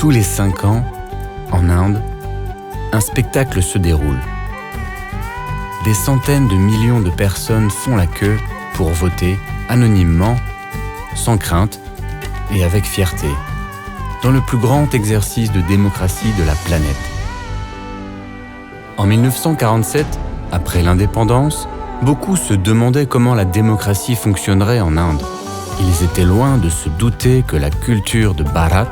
Tous les 5 ans, en Inde, un spectacle se déroule. Des centaines de millions de personnes font la queue pour voter anonymement, sans crainte et avec fierté, dans le plus grand exercice de démocratie de la planète. En 1947, après l'indépendance, beaucoup se demandaient comment la démocratie fonctionnerait en Inde. Ils étaient loin de se douter que la culture de Bharat,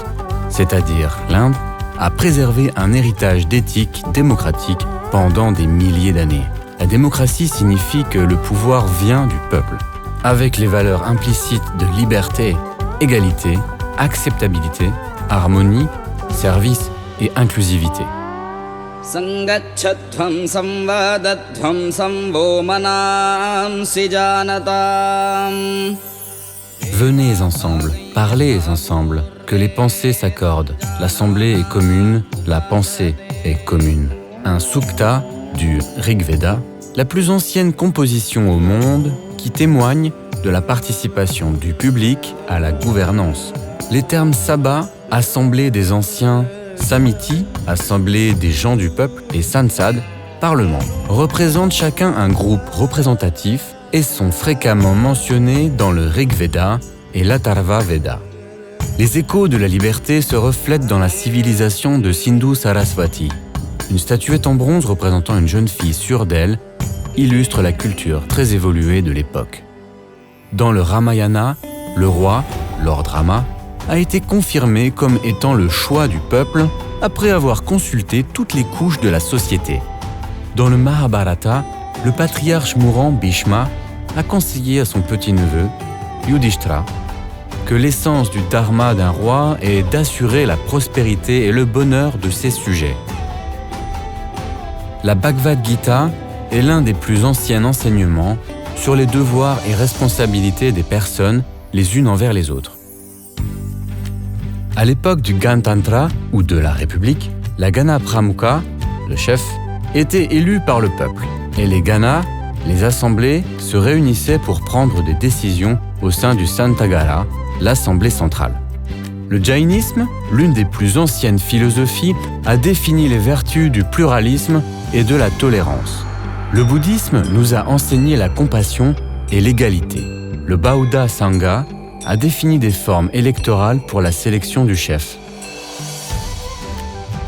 c'est-à-dire l'Inde, a préservé un héritage d'éthique démocratique pendant des milliers d'années. La démocratie signifie que le pouvoir vient du peuple, avec les valeurs implicites de liberté, égalité, acceptabilité, harmonie, service et inclusivité. Sangachatvam samvadatvam samvomanam sijanatam. Venez ensemble, parlez ensemble, que les pensées s'accordent. L'assemblée est commune, la pensée est commune. Un sukta du Rig Veda, la plus ancienne composition au monde qui témoigne de la participation du public à la gouvernance. Les termes sabha, assemblée des anciens, samiti, assemblée des gens du peuple, et sansad, parlement, représentent chacun un groupe représentatif et sont fréquemment mentionnés dans le Rig Veda et l'Atharva Veda. Les échos de la liberté se reflètent dans la civilisation de Sindhu Sarasvati. Une statuette en bronze représentant une jeune fille sûre d'elle illustre la culture très évoluée de l'époque. Dans le Ramayana, le roi, Lord Rama, a été confirmé comme étant le choix du peuple après avoir consulté toutes les couches de la société. Dans le Mahabharata, le patriarche mourant Bhishma a conseillé à son petit-neveu, Yudhishthira, que l'essence du dharma d'un roi est d'assurer la prospérité et le bonheur de ses sujets. La Bhagavad Gita est l'un des plus anciens enseignements sur les devoirs et responsabilités des personnes les unes envers les autres. À l'époque du Ganatantra ou de la République, la Gana Pramukha, le chef, était élu par le peuple et les Ganas, les assemblées, se réunissaient pour prendre des décisions au sein du Santagara, l'assemblée centrale. Le jaïnisme, l'une des plus anciennes philosophies, a défini les vertus du pluralisme et de la tolérance. Le bouddhisme nous a enseigné la compassion et l'égalité. Le Bauddha Sangha a défini des formes électorales pour la sélection du chef.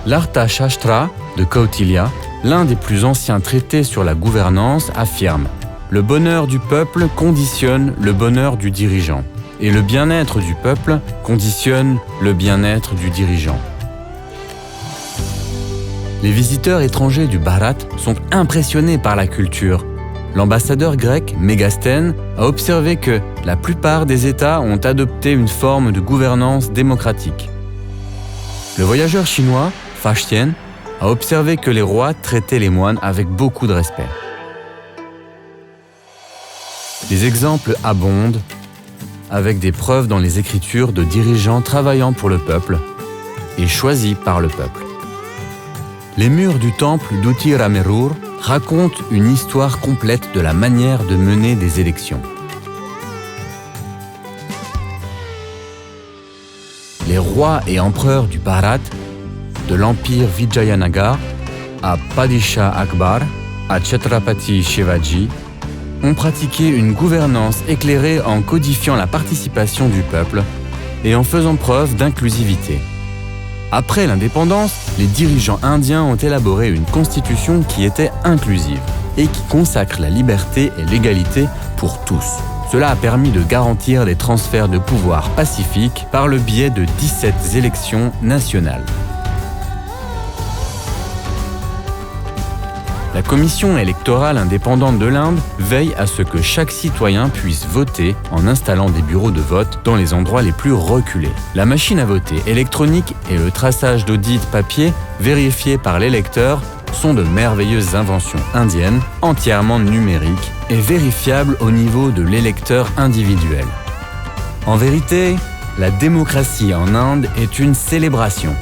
L'Arthashastra de Kautilya, l'un des plus anciens traités sur la gouvernance, affirme « Le bonheur du peuple conditionne le bonheur du dirigeant, et le bien-être du peuple conditionne le bien-être du dirigeant. » Les visiteurs étrangers du Bharat sont impressionnés par la culture. L'ambassadeur grec, Mégastène, a observé que la plupart des États ont adopté une forme de gouvernance démocratique. Le voyageur chinois, Faxian, a observé que les rois traitaient les moines avec beaucoup de respect. Les exemples abondent, avec des preuves dans les écritures de dirigeants travaillant pour le peuple et choisis par le peuple. Les murs du temple d'Uttiramerur racontent une histoire complète de la manière de mener des élections. Les rois et empereurs du Bharat, de l'empire Vijayanagar à Padishah Akbar, à Chhatrapati Shivaji, ont pratiqué une gouvernance éclairée en codifiant la participation du peuple et en faisant preuve d'inclusivité. Après l'indépendance, les dirigeants indiens ont élaboré une constitution qui était inclusive et qui consacre la liberté et l'égalité pour tous. Cela a permis de garantir des transferts de pouvoir pacifiques par le biais de 17 élections nationales. La Commission électorale indépendante de l'Inde veille à ce que chaque citoyen puisse voter en installant des bureaux de vote dans les endroits les plus reculés. La machine à voter électronique et le traçage d'audits papier vérifiés par l'électeur sont de merveilleuses inventions indiennes, entièrement numériques et vérifiables au niveau de l'électeur individuel. En vérité, la démocratie en Inde est une célébration,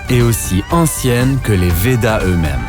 et aussi ancienne que les Védas eux-mêmes.